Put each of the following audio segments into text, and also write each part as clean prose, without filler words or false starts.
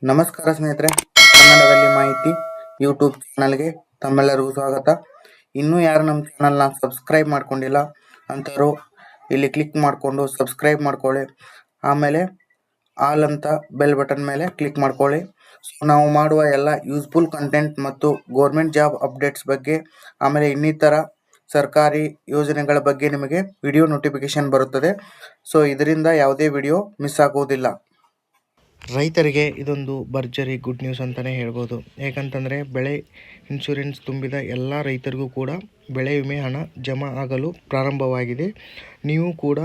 ನಮಸ್ಕಾರ ಸ್ನೇಹಿತರೆ, ಕನ್ನಡದಲ್ಲಿ ಮಾಹಿತಿ ಯೂಟ್ಯೂಬ್ ಚಾನಲ್ಗೆ ತಮ್ಮೆಲ್ಲರಿಗೂ ಸ್ವಾಗತ. ಇನ್ನೂ ಯಾರು ನಮ್ಮ ಚಾನಲ್ನ ಸಬ್ಸ್ಕ್ರೈಬ್ ಮಾಡ್ಕೊಂಡಿಲ್ಲ ಅಂಥವ್ರು ಇಲ್ಲಿ ಕ್ಲಿಕ್ ಮಾಡಿಕೊಂಡು ಸಬ್ಸ್ಕ್ರೈಬ್ ಮಾಡ್ಕೊಳ್ಳಿ. ಆಮೇಲೆ ಆಲ್ ಅಂತ ಬೆಲ್ ಬಟನ್ ಮೇಲೆ ಕ್ಲಿಕ್ ಮಾಡ್ಕೊಳ್ಳಿ. ಸೊ ನಾವು ಮಾಡುವ ಎಲ್ಲ ಯೂಸ್ಫುಲ್ ಕಂಟೆಂಟ್ ಮತ್ತು ಗೌರ್ಮೆಂಟ್ ಜಾಬ್ ಅಪ್ಡೇಟ್ಸ್ ಬಗ್ಗೆ, ಆಮೇಲೆ ಇನ್ನಿತರ ಸರ್ಕಾರಿ ಯೋಜನೆಗಳ ಬಗ್ಗೆ ನಿಮಗೆ ವಿಡಿಯೋ ನೋಟಿಫಿಕೇಶನ್ ಬರುತ್ತದೆ. ಸೊ ಇದರಿಂದ ಯಾವುದೇ ವಿಡಿಯೋ ಮಿಸ್ ಆಗುವುದಿಲ್ಲ. ರೈತರಿಗೆ ಇದೊಂದು ಭರ್ಜರಿ ಗುಡ್ ನ್ಯೂಸ್ ಅಂತಲೇ ಹೇಳ್ಬೋದು. ಏಕೆಂತಂದರೆ ಬೆಳೆ ಇನ್ಶೂರೆನ್ಸ್ ತುಂಬಿದ ಎಲ್ಲ ರೈತರಿಗೂ ಕೂಡ ಬೆಳೆ ವಿಮೆ ಹಣ ಜಮಾ ಆಗಲು ಪ್ರಾರಂಭವಾಗಿದೆ. ನೀವು ಕೂಡ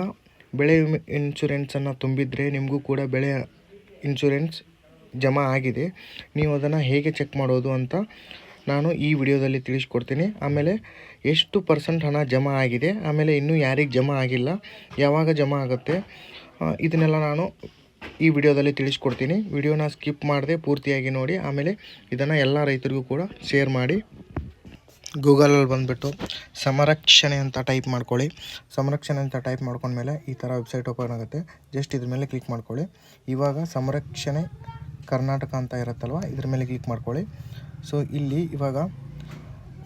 ಬೆಳೆ ವಿಮೆ ಇನ್ಶೂರೆನ್ಸನ್ನು ತುಂಬಿದರೆ ನಿಮಗೂ ಕೂಡ ಬೆಳೆ ಇನ್ಶೂರೆನ್ಸ್ ಜಮಾ ಆಗಿದೆ. ನೀವು ಅದನ್ನು ಹೇಗೆ ಚೆಕ್ ಮಾಡೋದು ಅಂತ ನಾನು ಈ ವಿಡಿಯೋದಲ್ಲಿ ತಿಳಿಸ್ಕೊಡ್ತೀನಿ. ಆಮೇಲೆ ಎಷ್ಟು % ಹಣ ಜಮಾ ಆಗಿದೆ, ಆಮೇಲೆ ಇನ್ನೂ ಯಾರಿಗೆ ಜಮಾ ಆಗಿಲ್ಲ, ಯಾವಾಗ ಜಮಾ ಆಗುತ್ತೆ, ಇದನ್ನೆಲ್ಲ ನಾನು ಈ ವಿಡಿಯೋದಲ್ಲಿ ತಿಳಿಸ್ಕೊಡ್ತೀನಿ. ವಿಡಿಯೋನ ಸ್ಕಿಪ್ ಮಾಡದೆ ಪೂರ್ತಿಯಾಗಿ ನೋಡಿ. ಆಮೇಲೆ ಇದನ್ನು ಎಲ್ಲ ರೈತರಿಗೂ ಕೂಡ ಶೇರ್ ಮಾಡಿ. ಗೂಗಲಲ್ಲಿ ಬಂದುಬಿಟ್ಟು ಸಂರಕ್ಷಣೆ ಅಂತ ಟೈಪ್ ಮಾಡ್ಕೊಳ್ಳಿ. ಸಂರಕ್ಷಣೆ ಅಂತ ಟೈಪ್ ಮಾಡ್ಕೊಂಡ್ಮೇಲೆ ಈ ಥರ ವೆಬ್ಸೈಟ್ ಓಪನ್ ಆಗುತ್ತೆ. ಜಸ್ಟ್ ಇದ್ರ ಮೇಲೆ ಕ್ಲಿಕ್ ಮಾಡ್ಕೊಳ್ಳಿ. ಇವಾಗ ಸಂರಕ್ಷಣೆ ಕರ್ನಾಟಕ ಅಂತ ಇರುತ್ತಲ್ವ, ಇದ್ರ ಮೇಲೆ ಕ್ಲಿಕ್ ಮಾಡ್ಕೊಳ್ಳಿ. ಸೊ ಇಲ್ಲಿ ಇವಾಗ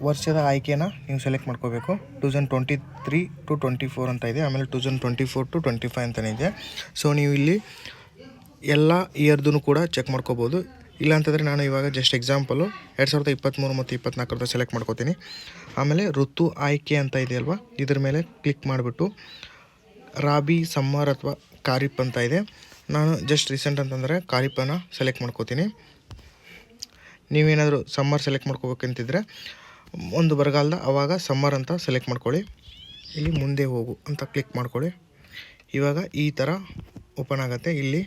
ವರ್ಷದ ಆಯ್ಕೆನ ನೀವು ಸೆಲೆಕ್ಟ್ ಮಾಡ್ಕೋಬೇಕು. 2023 to 24 ಅಂತ ಇದೆ, ಆಮೇಲೆ 2024 to 25 ಅಂತಲೇ ಇದೆ. ಸೊ ನೀವು ಇಲ್ಲಿ ಎಲ್ಲ ಇಯರ್ದು ಕೂಡ ಚೆಕ್ ಮಾಡ್ಕೋಬೋದು. ಇಲ್ಲಾಂತಂದರೆ ನಾನು ಇವಾಗ ಜಸ್ಟ್ ಎಕ್ಸಾಂಪಲು 2023 ಮತ್ತು 24 ಸೆಲೆಕ್ಟ್ ಮಾಡ್ಕೋತೀನಿ. ಆಮೇಲೆ ಋತು ಆಯ್ಕೆ ಅಂತ ಇದೆಯಲ್ವ, ಇದ್ರ ಮೇಲೆ ಕ್ಲಿಕ್ ಮಾಡಿಬಿಟ್ಟು ರಾಬಿ, ಸಮ್ಮರ್ ಅಥವಾ ಖಾರಿಫ್ ಅಂತ ಇದೆ. ನಾನು ಜಸ್ಟ್ ರೀಸೆಂಟ್ ಅಂತಂದರೆ ಖಾರಿಫನ್ನು ಸೆಲೆಕ್ಟ್ ಮಾಡ್ಕೋತೀನಿ. ನೀವೇನಾದರೂ ಸಮ್ಮರ್ ಸೆಲೆಕ್ಟ್ ಮಾಡ್ಕೋಬೇಕಂತಿದ್ರೆ ಒಂದು ಬರಗಾಲದ ಆವಾಗ ಸಮ್ಮರ್ ಅಂತ ಸೆಲೆಕ್ಟ್ ಮಾಡ್ಕೊಳ್ಳಿ. ಇಲ್ಲಿ ಮುಂದೆ ಹೋಗು ಅಂತ ಕ್ಲಿಕ್ ಮಾಡ್ಕೊಳ್ಳಿ. ಇವಾಗ ಈ ಥರ ಓಪನ್ ಆಗುತ್ತೆ. ಇಲ್ಲಿ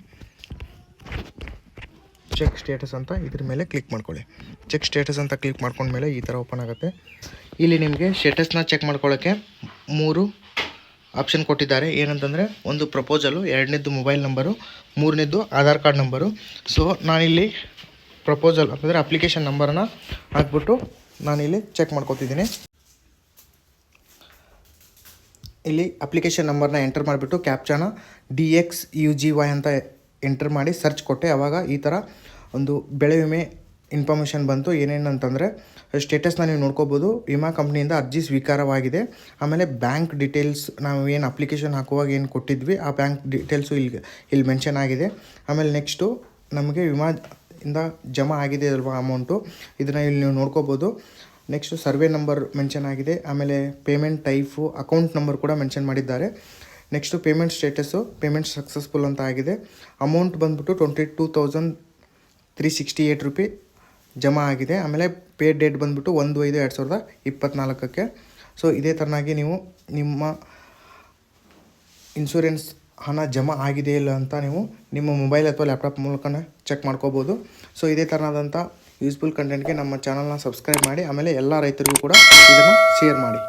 ಚೆಕ್ ಸ್ಟೇಟಸ್ ಅಂತ ಇದ್ರ ಮೇಲೆ ಕ್ಲಿಕ್ ಮಾಡ್ಕೊಳ್ಳಿ. ಚೆಕ್ ಸ್ಟೇಟಸ್ ಅಂತ ಕ್ಲಿಕ್ ಮಾಡ್ಕೊಂಡ್ಮೇಲೆ ಈ ಥರ ಓಪನ್ ಆಗುತ್ತೆ. ಇಲ್ಲಿ ನಿಮಗೆ ಸ್ಟೇಟಸ್ನ ಚೆಕ್ ಮಾಡ್ಕೊಳ್ಳೋಕ್ಕೆ 3 ಆಪ್ಷನ್ ಕೊಟ್ಟಿದ್ದಾರೆ. ಏನಂತಂದರೆ, ಒಂದು ಪ್ರಪೋಸಲು, 2ನೇದು ಮೊಬೈಲ್ ನಂಬರು, 3ನೇದು ಆಧಾರ್ ಕಾರ್ಡ್ ನಂಬರು. ಸೊ ನಾನಿಲ್ಲಿ ಪ್ರಪೋಸಲ್ ಅಂತಂದರೆ ಅಪ್ಲಿಕೇಶನ್ ನಂಬರನ್ನು ಹಾಕ್ಬಿಟ್ಟು ನಾನಿಲ್ಲಿ ಚೆಕ್ ಮಾಡ್ಕೊತಿದ್ದೀನಿ. ಇಲ್ಲಿ ಅಪ್ಲಿಕೇಶನ್ ನಂಬರ್ನ ಎಂಟರ್ ಮಾಡಿಬಿಟ್ಟು ಕ್ಯಾಪ್ಚಾನ DXUGY ಅಂತ ಎಂಟರ್ ಮಾಡಿ ಸರ್ಚ್ ಕೊಟ್ಟೆ. ಆವಾಗ ಈ ಥರ ಒಂದು ಬೆಳೆ ವಿಮೆ ಇನ್ಫಾರ್ಮೇಷನ್ ಬಂತು. ಏನೇನು ಅಂತಂದರೆ, ಸ್ಟೇಟಸ್ನ ನೀವು ನೋಡ್ಕೋಬೋದು. ವಿಮಾ ಕಂಪ್ನಿಯಿಂದ ಅರ್ಜಿ ಸ್ವೀಕಾರವಾಗಿದೆ. ಆಮೇಲೆ ಬ್ಯಾಂಕ್ ಡೀಟೇಲ್ಸ್, ನಾವು ಏನು ಅಪ್ಲಿಕೇಶನ್ ಹಾಕುವಾಗ ಏನು ಕೊಟ್ಟಿದ್ವಿ ಆ ಬ್ಯಾಂಕ್ ಡೀಟೇಲ್ಸು ಇಲ್ಲಿ ಮೆನ್ಷನ್ ಆಗಿದೆ. ಆಮೇಲೆ ನೆಕ್ಸ್ಟು ನಮಗೆ ವಿಮಾ ಇಂದ ಜಮಾ ಆಗಿದೆ ಅಲ್ವಾ ಅಮೌಂಟು, ಇದನ್ನು ಇಲ್ಲಿ ನೀವು ನೋಡ್ಕೋಬೋದು. ನೆಕ್ಸ್ಟು ಸರ್ವೆ ನಂಬರ್ ಮೆನ್ಷನ್ ಆಗಿದೆ. ಆಮೇಲೆ ಪೇಮೆಂಟ್ ಟೈಪು, ಅಕೌಂಟ್ ನಂಬರ್ ಕೂಡ ಮೆನ್ಷನ್ ಮಾಡಿದ್ದಾರೆ. Next payment status, payment successful ಅಂತ ಆಗಿದೆ. ಅಮೌಂಟ್ ಬಂದುಬಿಟ್ಟು 22,368 ರೂಪಿ ಜಮಾ ಆಗಿದೆ. ಆಮೇಲೆ ಪೇ ಡೇಟ್ ಬಂದುಬಿಟ್ಟು 1/5/2024. ಸೊ ಇದೇ ಥರನಾಗಿ ನೀವು ನಿಮ್ಮ ಇನ್ಶೂರೆನ್ಸ್ ಹಣ ಜಮಾ ಆಗಿದೆ ಇಲ್ಲ ಅಂತ ನೀವು ನಿಮ್ಮ ಮೊಬೈಲ್ ಅಥವಾ ಲ್ಯಾಪ್ಟಾಪ್ ಮೂಲಕ ಚೆಕ್ ಮಾಡ್ಕೋಬೋದು. ಸೊ ಇದೇ ಥರನಾದಂಥ ಯೂಸ್ಫುಲ್ ಕಂಟೆಂಟ್ಗೆ ನಮ್ಮ ಚಾನಲ್ನ ಸಬ್ಸ್ಕ್ರೈಬ್ ಮಾಡಿ. ಆಮೇಲೆ ಎಲ್ಲ ರೈತರಿಗೂ ಕೂಡ ಇದನ್ನು ಶೇರ್ ಮಾಡಿ.